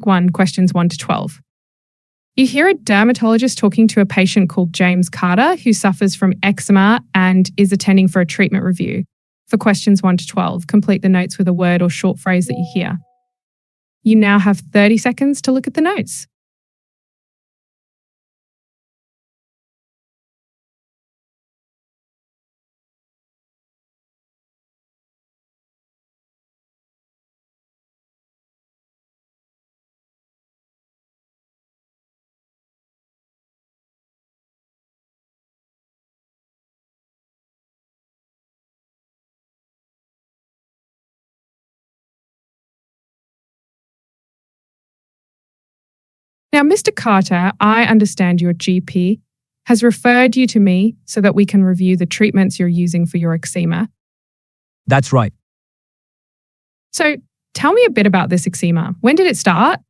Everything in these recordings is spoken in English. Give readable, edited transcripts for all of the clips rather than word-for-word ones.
Track 1, questions 1 to 12. You hear a dermatologist talking to a patient called James Carter who suffers from eczema and is attending for a treatment review. For questions 1 to 12, complete the notes with a word or short phrase that you hear. You now have 30 seconds to look at the notes. Now, Mr. Carter, I understand your GP has referred you to me so that we can review the treatments you're using for your eczema. That's right. So, tell me a bit about this eczema. When did it start?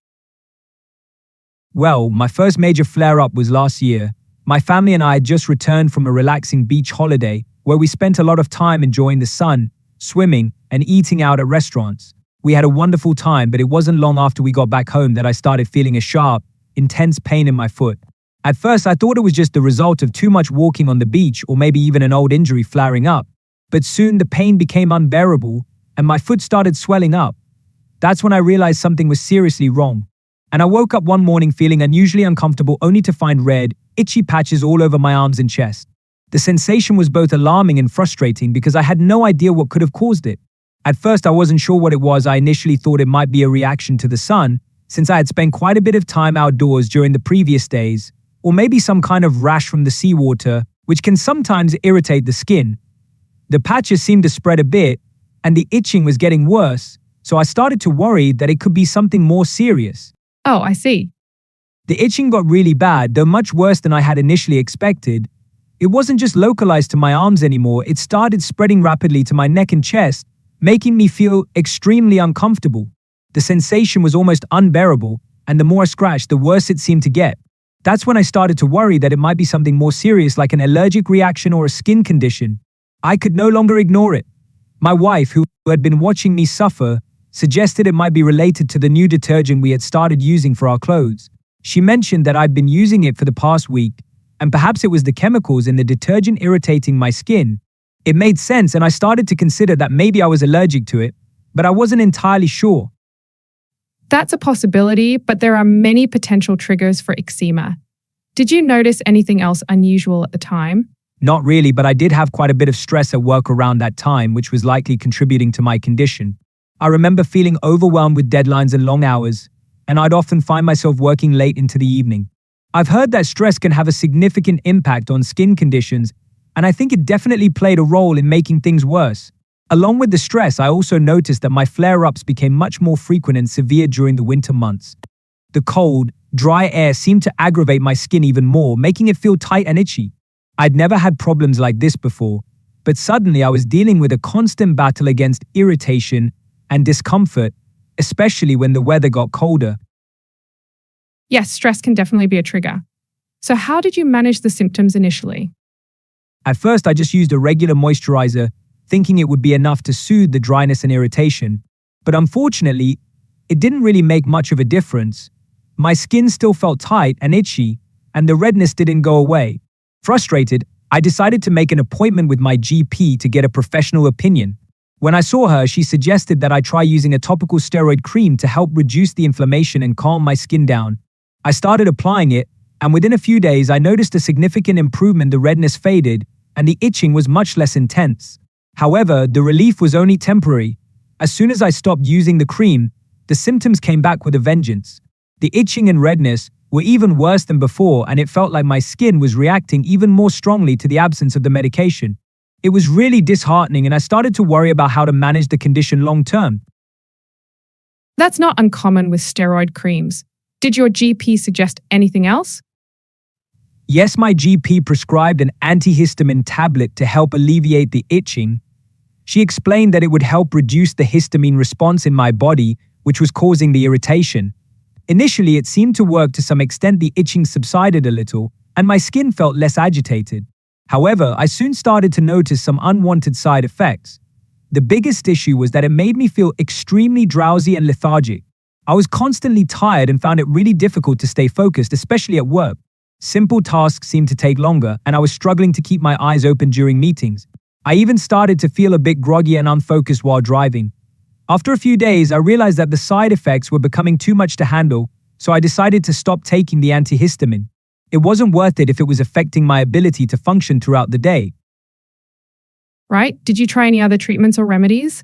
Well, my first major flare-up was last year. My family and I had just returned from a relaxing beach holiday where we spent a lot of time enjoying the sun, swimming, and eating out at restaurants. We had a wonderful time, but it wasn't long after we got back home that I started feeling a sharp, intense pain in my foot. At first, I thought it was just the result of too much walking on the beach or maybe even an old injury flaring up. But soon the pain became unbearable and my foot started swelling up. That's when I realized something was seriously wrong. And I woke up one morning feeling unusually uncomfortable only to find red, itchy patches all over my arms and chest. The sensation was both alarming and frustrating because I had no idea what could have caused it. At first, I wasn't sure what it was. I initially thought it might be a reaction to the sun, since I had spent quite a bit of time outdoors during the previous days, or maybe some kind of rash from the seawater, which can sometimes irritate the skin. The patches seemed to spread a bit, and the itching was getting worse, so I started to worry that it could be something more serious. Oh, I see. The itching got really bad, though much worse than I had initially expected. It wasn't just localized to my arms anymore, it started spreading rapidly to my neck and chest, making me feel extremely uncomfortable. The sensation was almost unbearable, and the more I scratched, the worse it seemed to get. That's when I started to worry that it might be something more serious like an allergic reaction or a skin condition. I could no longer ignore it. My wife, who had been watching me suffer, suggested it might be related to the new detergent we had started using for our clothes. She mentioned that I'd been using it for the past week, and perhaps it was the chemicals in the detergent irritating my skin. It made sense, and I started to consider that maybe I was allergic to it, but I wasn't entirely sure. That's a possibility, but there are many potential triggers for eczema. Did you notice anything else unusual at the time? Not really, but I did have quite a bit of stress at work around that time, which was likely contributing to my condition. I remember feeling overwhelmed with deadlines and long hours, and I'd often find myself working late into the evening. I've heard that stress can have a significant impact on skin conditions, and I think it definitely played a role in making things worse. Along with the stress, I also noticed that my flare-ups became much more frequent and severe during the winter months. The cold, dry air seemed to aggravate my skin even more, making it feel tight and itchy. I'd never had problems like this before, but suddenly I was dealing with a constant battle against irritation and discomfort, especially when the weather got colder. Yes, stress can definitely be a trigger. So how did you manage the symptoms initially? At first, I just used a regular moisturizer, thinking it would be enough to soothe the dryness and irritation. But unfortunately, it didn't really make much of a difference. My skin still felt tight and itchy, and the redness didn't go away. Frustrated, I decided to make an appointment with my GP to get a professional opinion. When I saw her, she suggested that I try using a topical steroid cream to help reduce the inflammation and calm my skin down. I started applying it, and within a few days I noticed a significant improvement. The redness faded, and the itching was much less intense. However, the relief was only temporary. As soon as I stopped using the cream, the symptoms came back with a vengeance. The itching and redness were even worse than before, and it felt like my skin was reacting even more strongly to the absence of the medication. It was really disheartening, and I started to worry about how to manage the condition long term. That's not uncommon with steroid creams. Did your GP suggest anything else? Yes, my GP prescribed an antihistamine tablet to help alleviate the itching. She explained that it would help reduce the histamine response in my body, which was causing the irritation. Initially, it seemed to work to some extent. The itching subsided a little, and my skin felt less agitated. However, I soon started to notice some unwanted side effects. The biggest issue was that it made me feel extremely drowsy and lethargic. I was constantly tired and found it really difficult to stay focused, especially at work. Simple tasks seemed to take longer, and I was struggling to keep my eyes open during meetings. I even started to feel a bit groggy and unfocused while driving. After a few days, I realized that the side effects were becoming too much to handle, so I decided to stop taking the antihistamine. It wasn't worth it if it was affecting my ability to function throughout the day. Right? Did you try any other treatments or remedies?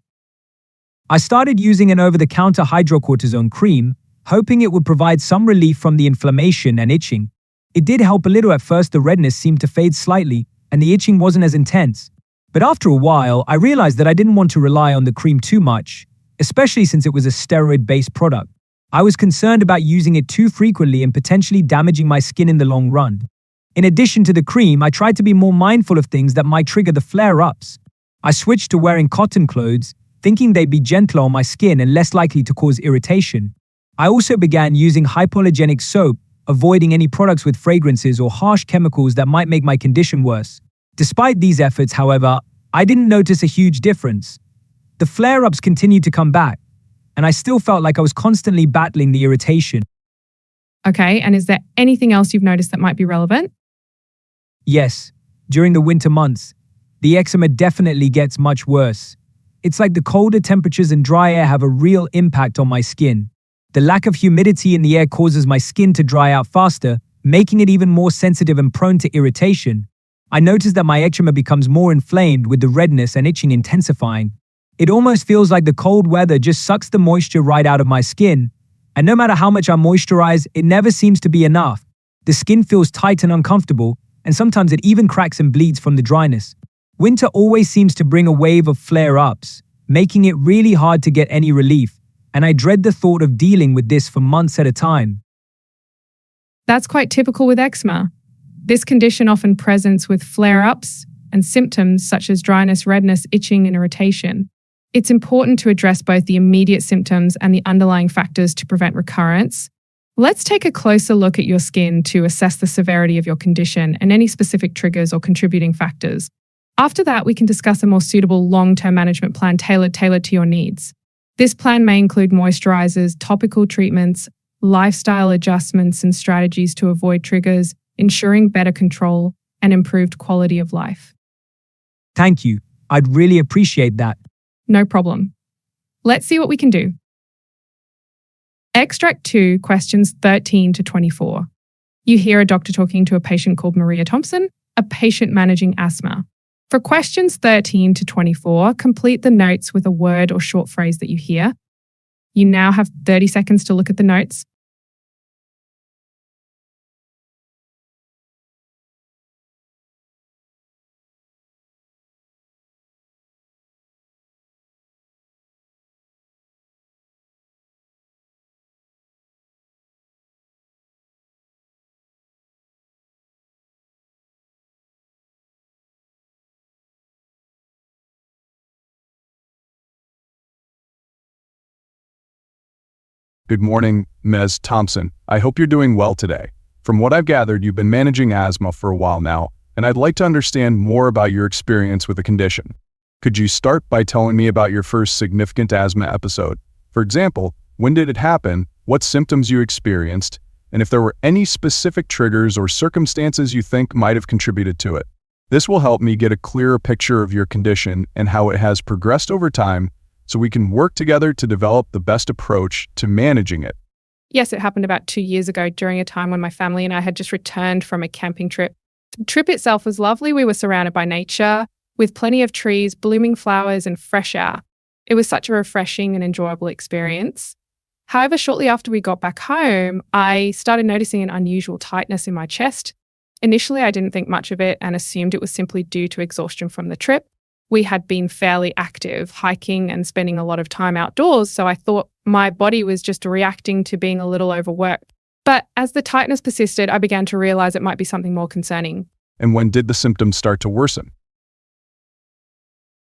I started using an over-the-counter hydrocortisone cream, hoping it would provide some relief from the inflammation and itching. It did help a little at first. The redness seemed to fade slightly, and the itching wasn't as intense. But after a while, I realized that I didn't want to rely on the cream too much, especially since it was a steroid-based product. I was concerned about using it too frequently and potentially damaging my skin in the long run. In addition to the cream, I tried to be more mindful of things that might trigger the flare-ups. I switched to wearing cotton clothes, thinking they'd be gentler on my skin and less likely to cause irritation. I also began using hypoallergenic soap, avoiding any products with fragrances or harsh chemicals that might make my condition worse. Despite these efforts, however, I didn't notice a huge difference. The flare-ups continued to come back, and I still felt like I was constantly battling the irritation. Okay, and is there anything else you've noticed that might be relevant? Yes, during the winter months, the eczema definitely gets much worse. It's like the colder temperatures and dry air have a real impact on my skin. The lack of humidity in the air causes my skin to dry out faster, making it even more sensitive and prone to irritation. I notice that my eczema becomes more inflamed, with the redness and itching intensifying. It almost feels like the cold weather just sucks the moisture right out of my skin, and no matter how much I moisturize, it never seems to be enough. The skin feels tight and uncomfortable, and sometimes it even cracks and bleeds from the dryness. Winter always seems to bring a wave of flare-ups, making it really hard to get any relief, and I dread the thought of dealing with this for months at a time. That's quite typical with eczema. This condition often presents with flare-ups and symptoms such as dryness, redness, itching, and irritation. It's important to address both the immediate symptoms and the underlying factors to prevent recurrence. Let's take a closer look at your skin to assess the severity of your condition and any specific triggers or contributing factors. After that, we can discuss a more suitable long-term management plan tailored to your needs. This plan may include moisturizers, topical treatments, lifestyle adjustments, and strategies to avoid triggers, ensuring better control and improved quality of life. Thank you. I'd really appreciate that. No problem. Let's see what we can do. Extract 2, questions 13 to 24. You hear a doctor talking to a patient called Maria Thompson, a patient managing asthma. For questions 13 to 24, complete the notes with a word or short phrase that you hear. You now have 30 seconds to look at the notes. Good morning, Ms. Thompson. I hope you're doing well today. From what I've gathered, you've been managing asthma for a while now, and I'd like to understand more about your experience with the condition. Could you start by telling me about your first significant asthma episode? For example, when did it happen, what symptoms you experienced, and if there were any specific triggers or circumstances you think might have contributed to it. This will help me get a clearer picture of your condition and how it has progressed over time, so we can work together to develop the best approach to managing it. Yes, it happened about 2 years ago during a time when my family and I had just returned from a camping trip. The trip itself was lovely. We were surrounded by nature with plenty of trees, blooming flowers, and fresh air. It was such a refreshing and enjoyable experience. However, shortly after we got back home, I started noticing an unusual tightness in my chest. Initially, I didn't think much of it and assumed it was simply due to exhaustion from the trip. We had been fairly active, hiking and spending a lot of time outdoors, so I thought my body was just reacting to being a little overworked. But as the tightness persisted, I began to realize it might be something more concerning. And when did the symptoms start to worsen?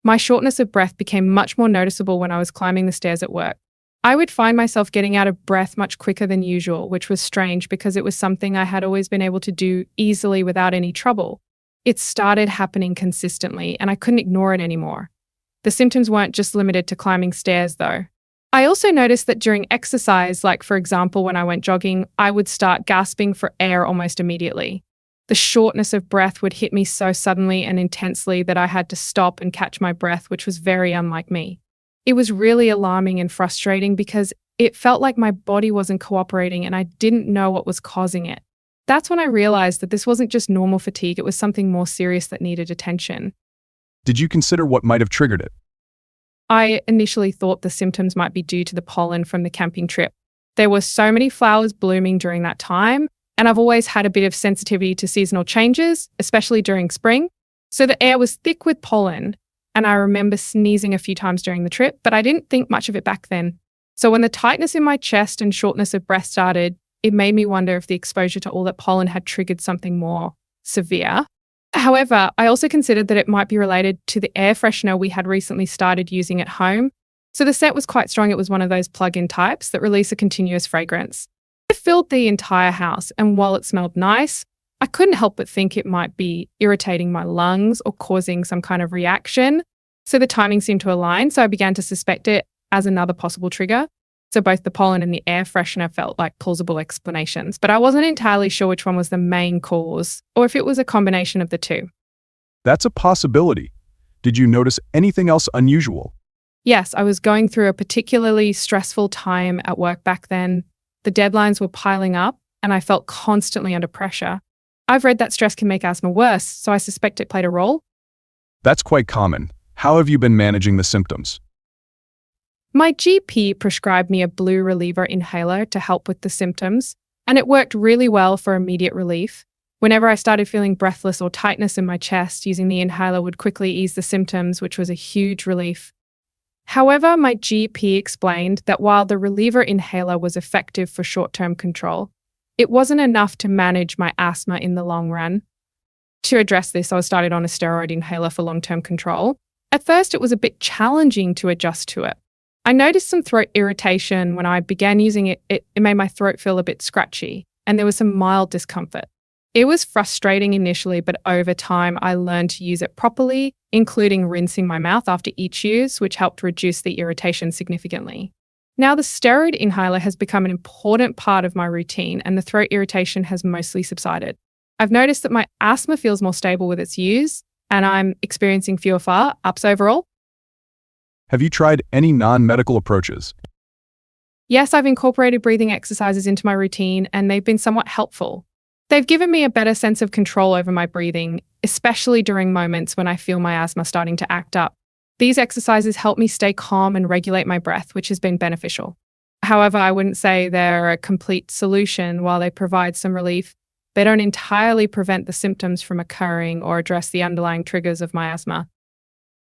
My shortness of breath became much more noticeable when I was climbing the stairs at work. I would find myself getting out of breath much quicker than usual, which was strange because it was something I had always been able to do easily without any trouble. It started happening consistently, and I couldn't ignore it anymore. The symptoms weren't just limited to climbing stairs, though. I also noticed that during exercise, like for example, when I went jogging, I would start gasping for air almost immediately. The shortness of breath would hit me so suddenly and intensely that I had to stop and catch my breath, which was very unlike me. It was really alarming and frustrating because it felt like my body wasn't cooperating and I didn't know what was causing it. That's when I realized that this wasn't just normal fatigue, it was something more serious that needed attention. Did you consider what might have triggered it? I initially thought the symptoms might be due to the pollen from the camping trip. There were so many flowers blooming during that time, and I've always had a bit of sensitivity to seasonal changes, especially during spring. So the air was thick with pollen, and I remember sneezing a few times during the trip, but I didn't think much of it back then. So when the tightness in my chest and shortness of breath started, it made me wonder if the exposure to all that pollen had triggered something more severe. However, I also considered that it might be related to the air freshener we had recently started using at home. So the scent was quite strong. It was one of those plug-in types that release a continuous fragrance. It filled the entire house, and while it smelled nice, I couldn't help but think it might be irritating my lungs or causing some kind of reaction. So the timing seemed to align, so I began to suspect it as another possible trigger. So both the pollen and the air freshener felt like plausible explanations, but I wasn't entirely sure which one was the main cause or if it was a combination of the two. That's a possibility. Did you notice anything else unusual? Yes, I was going through a particularly stressful time at work back then. The deadlines were piling up and I felt constantly under pressure. I've read that stress can make asthma worse, so I suspect it played a role. That's quite common. How have you been managing the symptoms? My GP prescribed me a blue reliever inhaler to help with the symptoms, and it worked really well for immediate relief. Whenever I started feeling breathless or tightness in my chest, using the inhaler would quickly ease the symptoms, which was a huge relief. However, my GP explained that while the reliever inhaler was effective for short-term control, it wasn't enough to manage my asthma in the long run. To address this, I was started on a steroid inhaler for long-term control. At first, it was a bit challenging to adjust to it. I noticed some throat irritation when I began using it. It made my throat feel a bit scratchy, and there was some mild discomfort. It was frustrating initially, but over time, I learned to use it properly, including rinsing my mouth after each use, which helped reduce the irritation significantly. Now, the steroid inhaler has become an important part of my routine, and the throat irritation has mostly subsided. I've noticed that my asthma feels more stable with its use, and I'm experiencing fewer flare-ups overall. Have you tried any non-medical approaches? Yes, I've incorporated breathing exercises into my routine, and they've been somewhat helpful. They've given me a better sense of control over my breathing, especially during moments when I feel my asthma starting to act up. These exercises help me stay calm and regulate my breath, which has been beneficial. However, I wouldn't say they're a complete solution. While they provide some relief, they don't entirely prevent the symptoms from occurring or address the underlying triggers of my asthma.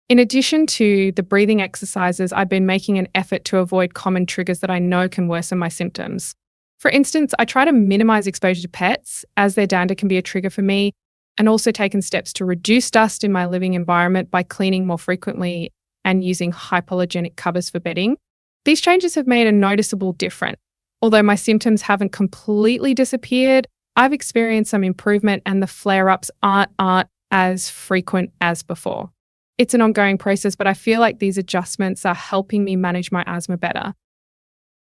In addition to the breathing exercises, I've been making an effort to avoid common triggers that I know can worsen my symptoms. For instance, I try to minimize exposure to pets, as their dander can be a trigger for me, and also taken steps to reduce dust in my living environment by cleaning more frequently and using hypoallergenic covers for bedding. These changes have made a noticeable difference. Although my symptoms haven't completely disappeared, I've experienced some improvement and the flare-ups aren't as frequent as before. It's an ongoing process, but I feel like these adjustments are helping me manage my asthma better.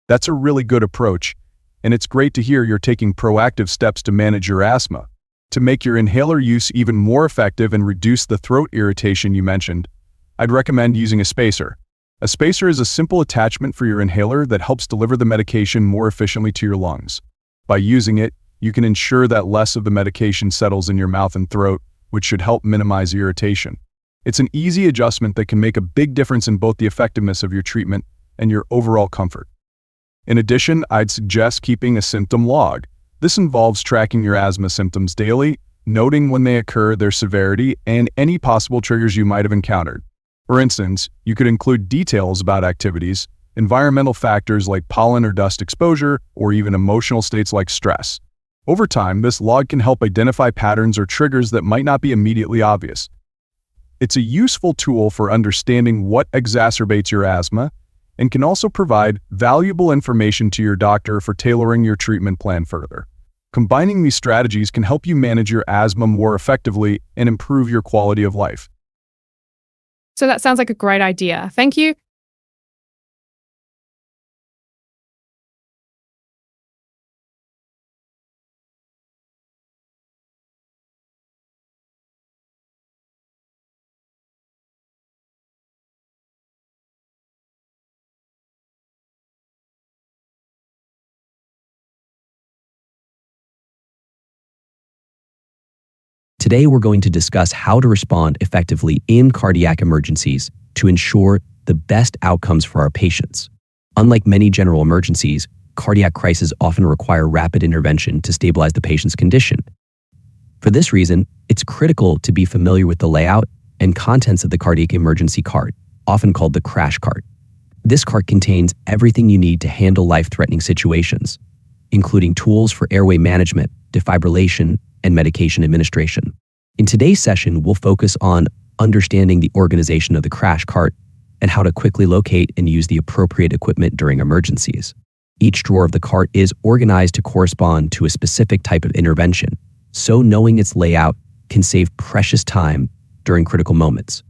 That's a really good approach, and it's great to hear you're taking proactive steps to manage your asthma. To make your inhaler use even more effective and reduce the throat irritation you mentioned, I'd recommend using a spacer. A spacer is a simple attachment for your inhaler that helps deliver the medication more efficiently to your lungs. By using it, you can ensure that less of the medication settles in your mouth and throat, which should help minimize irritation. It's an easy adjustment that can make a big difference in both the effectiveness of your treatment and your overall comfort. In addition, I'd suggest keeping a symptom log. This involves tracking your asthma symptoms daily, noting when they occur, their severity, and any possible triggers you might have encountered. For instance, you could include details about activities, environmental factors like pollen or dust exposure, or even emotional states like stress. Over time, this log can help identify patterns or triggers that might not be immediately obvious. It's a useful tool for understanding what exacerbates your asthma and can also provide valuable information to your doctor for tailoring your treatment plan further. Combining these strategies can help you manage your asthma more effectively and improve your quality of life. So that sounds like a great idea. Thank you. Today, we're going to discuss how to respond effectively in cardiac emergencies to ensure the best outcomes for our patients. Unlike many general emergencies, cardiac crises often require rapid intervention to stabilize the patient's condition. For this reason, it's critical to be familiar with the layout and contents of the cardiac emergency cart, often called the crash cart. This cart contains everything you need to handle life-threatening situations, including tools for airway management, defibrillation, and medication administration. In today's session, we'll focus on understanding the organization of the crash cart and how to quickly locate and use the appropriate equipment during emergencies. Each drawer of the cart is organized to correspond to a specific type of intervention, so knowing its layout can save precious time during critical moments.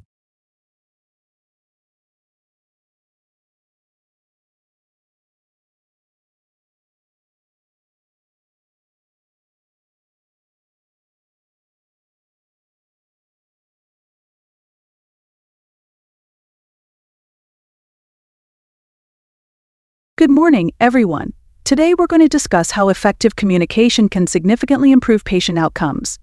Good morning, everyone. Today we're going to discuss how effective communication can significantly improve patient outcomes.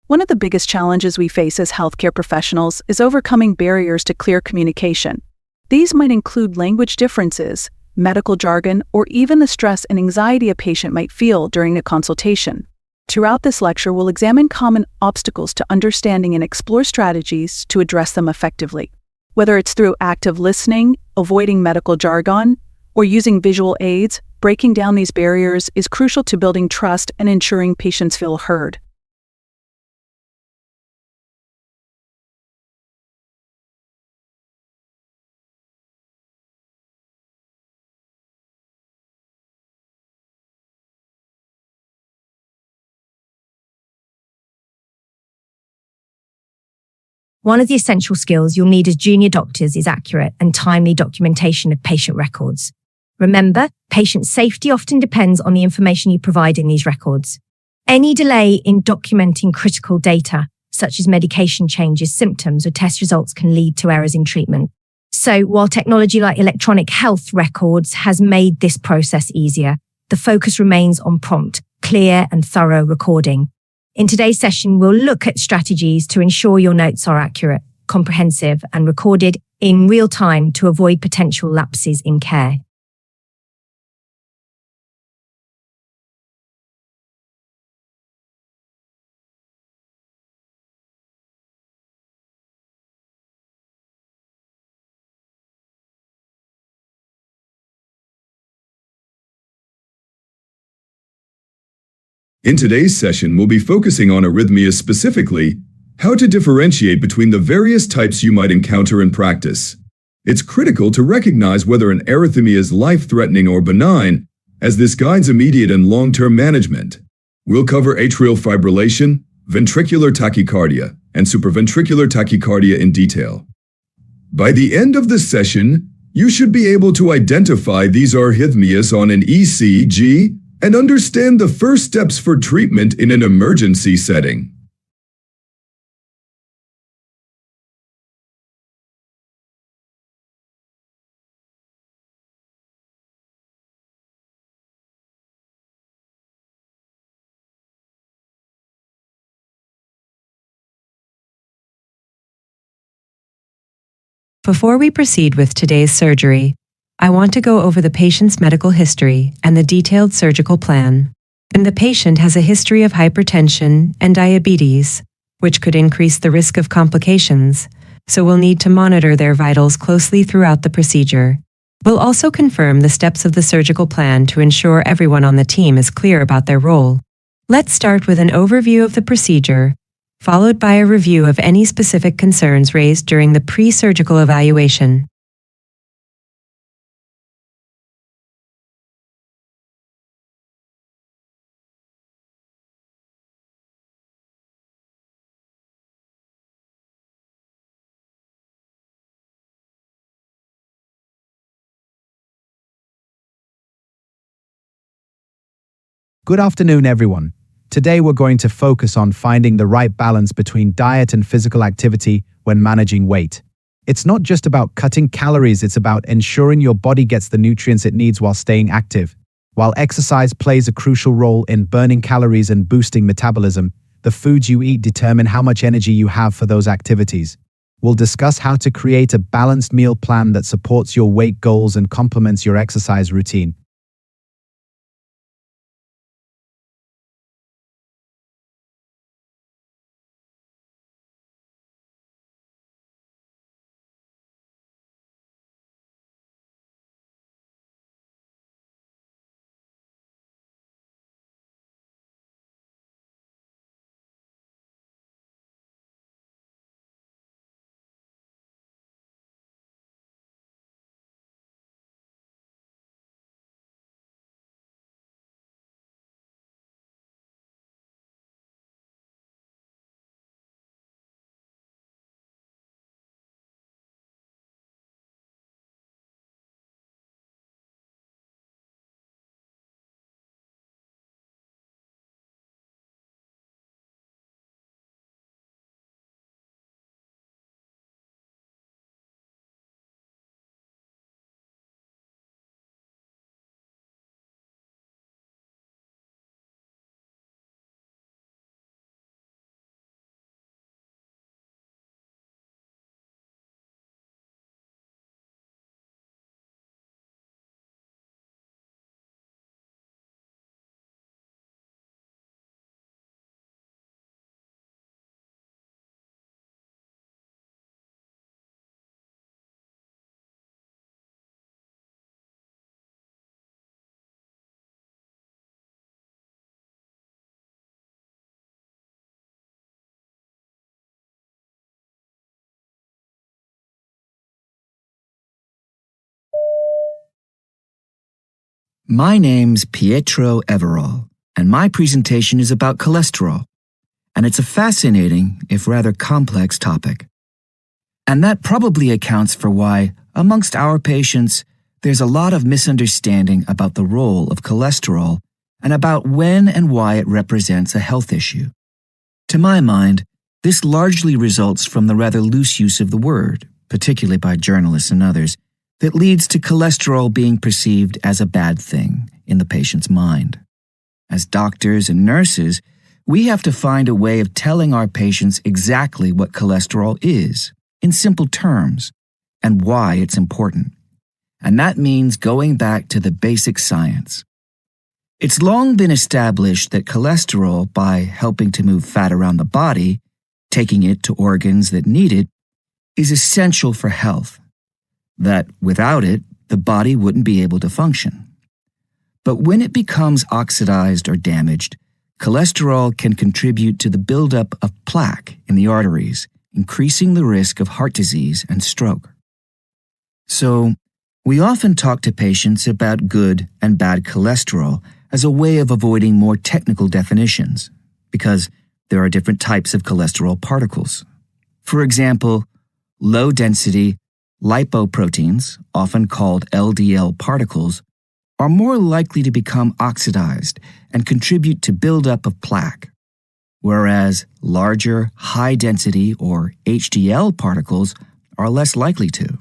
One of the biggest challenges we face as healthcare professionals is overcoming barriers to clear communication. These might include language differences, medical jargon, or even the stress and anxiety a patient might feel during a consultation. Throughout this lecture, we'll examine common obstacles to understanding and explore strategies to address them effectively. Whether it's through active listening, avoiding medical jargon, or using visual aids, breaking down these barriers is crucial to building trust and ensuring patients feel heard. One of the essential skills you'll need as junior doctors is accurate and timely documentation of patient records. Remember, patient safety often depends on the information you provide in these records. Any delay in documenting critical data, such as medication changes, symptoms, or test results, can lead to errors in treatment. So, while technology like electronic health records has made this process easier, the focus remains on prompt, clear, and thorough recording. In today's session, we'll look at strategies to ensure your notes are accurate, comprehensive, and recorded in real time to avoid potential lapses in care. In today's session, we'll be focusing on arrhythmias, specifically how to differentiate between the various types you might encounter in practice. It's critical to recognize whether an arrhythmia is life-threatening or benign, as this guides immediate and long-term management. We'll cover atrial fibrillation, ventricular tachycardia, and supraventricular tachycardia in detail. By the end of the session, you should be able to identify these arrhythmias on an ECG and understand the first steps for treatment in an emergency setting. Before we proceed with today's surgery, I want to go over the patient's medical history and the detailed surgical plan. And the patient has a history of hypertension and diabetes, which could increase the risk of complications, so we'll need to monitor their vitals closely throughout the procedure. We'll also confirm the steps of the surgical plan to ensure everyone on the team is clear about their role. Let's start with an overview of the procedure, followed by a review of any specific concerns raised during the pre-surgical evaluation. Good afternoon, everyone. Today we're going to focus on finding the right balance between diet and physical activity when managing weight. It's not just about cutting calories, it's about ensuring your body gets the nutrients it needs while staying active. While exercise plays a crucial role in burning calories and boosting metabolism, The foods you eat determine how much energy you have for those activities. We'll discuss how to create a balanced meal plan that supports your weight goals and complements your exercise routine. My name's Pietro Everall, and my presentation is about cholesterol. And it's a fascinating, if rather complex topic. And that probably accounts for why, amongst our patients, there's a lot of misunderstanding about the role of cholesterol and about when and why it represents a health issue. To my mind, this largely results from the rather loose use of the word, particularly by journalists and others, that leads to cholesterol being perceived as a bad thing in the patient's mind. As doctors and nurses, we have to find a way of telling our patients exactly what cholesterol is, in simple terms, and why it's important. And that means going back to the basic science. It's long been established that cholesterol, by helping to move fat around the body, taking it to organs that need it, is essential for health. That without it, the body wouldn't be able to function. But when it becomes oxidized or damaged, cholesterol can contribute to the buildup of plaque in the arteries, increasing the risk of heart disease and stroke. So, we often talk to patients about good and bad cholesterol as a way of avoiding more technical definitions, because there are different types of cholesterol particles. For example, low-density lipoproteins, often called LDL particles, are more likely to become oxidized and contribute to buildup of plaque, whereas larger, high-density or HDL particles are less likely to.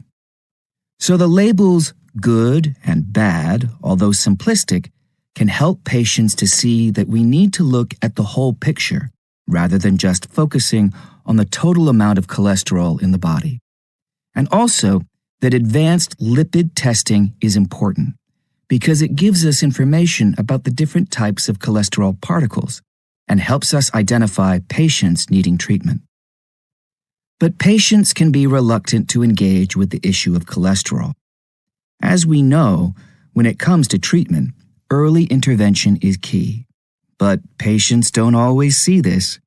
So the labels good and bad, although simplistic, can help patients to see that we need to look at the whole picture rather than just focusing on the total amount of cholesterol in the body. And also that advanced lipid testing is important because it gives us information about the different types of cholesterol particles and helps us identify patients needing treatment. But patients can be reluctant to engage with the issue of cholesterol. As we know, when it comes to treatment, early intervention is key. But patients don't always see this.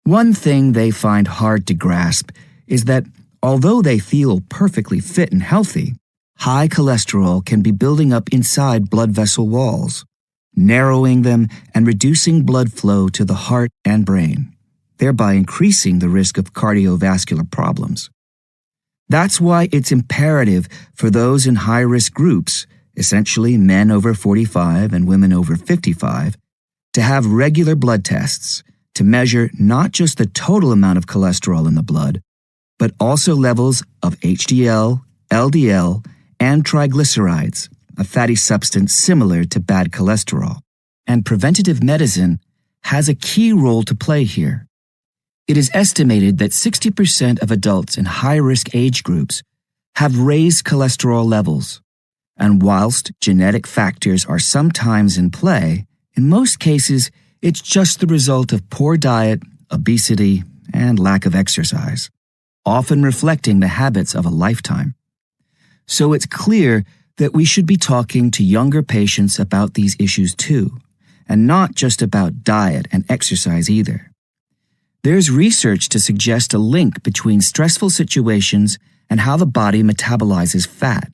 One thing they find hard to grasp is that although they feel perfectly fit and healthy, high cholesterol can be building up inside blood vessel walls, narrowing them and reducing blood flow to the heart and brain, thereby increasing the risk of cardiovascular problems. That's why it's imperative for those in high-risk groups, essentially men over 45 and women over 55, to have regular blood tests to measure not just the total amount of cholesterol in the blood, but also levels of HDL, LDL, and triglycerides, a fatty substance similar to bad cholesterol. And preventative medicine has a key role to play here. It is estimated that 60% of adults in high-risk age groups have raised cholesterol levels, and whilst genetic factors are sometimes in play, in most cases it's just the result of poor diet, obesity, and lack of exercise, often reflecting the habits of a lifetime. So it's clear that we should be talking to younger patients about these issues too, and not just about diet and exercise either. There's research to suggest a link between stressful situations and how the body metabolizes fat.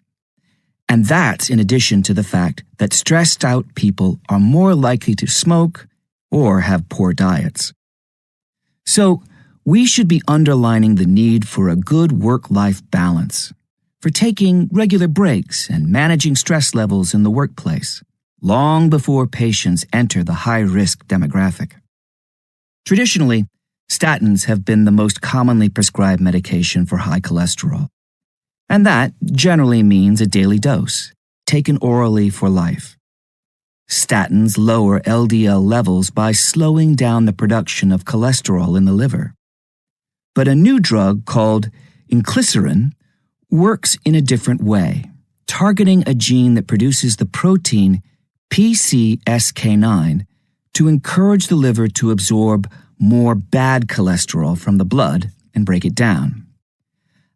And that's in addition to the fact that stressed out people are more likely to smoke or have poor diets. So, we should be underlining the need for a good work-life balance, for taking regular breaks and managing stress levels in the workplace, long before patients enter the high-risk demographic. Traditionally, statins have been the most commonly prescribed medication for high cholesterol, and that generally means a daily dose, taken orally for life. Statins lower LDL levels by slowing down the production of cholesterol in the liver. But a new drug called inclisiran works in a different way, targeting a gene that produces the protein PCSK9 to encourage the liver to absorb more bad cholesterol from the blood and break it down.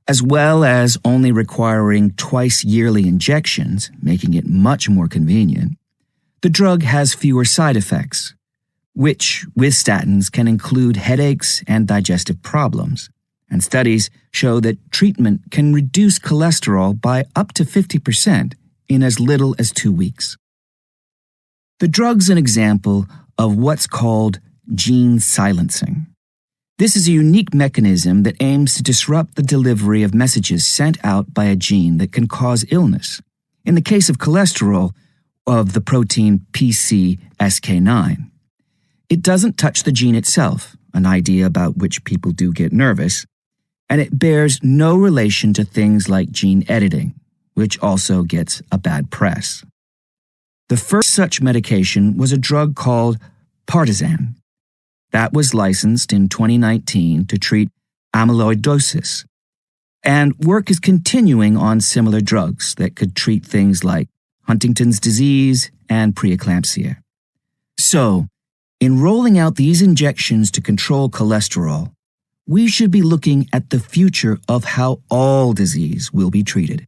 As well as only requiring twice-yearly injections, making it much more convenient, the drug has fewer side effects, which, with statins, can include headaches and digestive problems, and studies show that treatment can reduce cholesterol by up to 50% in as little as 2 weeks. The drug's an example of what's called gene silencing. This is a unique mechanism that aims to disrupt the delivery of messages sent out by a gene that can cause illness. In the case of cholesterol, of the protein PCSK9. It doesn't touch the gene itself, an idea about which people do get nervous, and it bears no relation to things like gene editing, which also gets a bad press. The first such medication was a drug called Partizan. That was licensed in 2019 to treat amyloidosis, and work is continuing on similar drugs that could treat things like Huntington's disease and preeclampsia. So, in rolling out these injections to control cholesterol, we should be looking at the future of how all disease will be treated.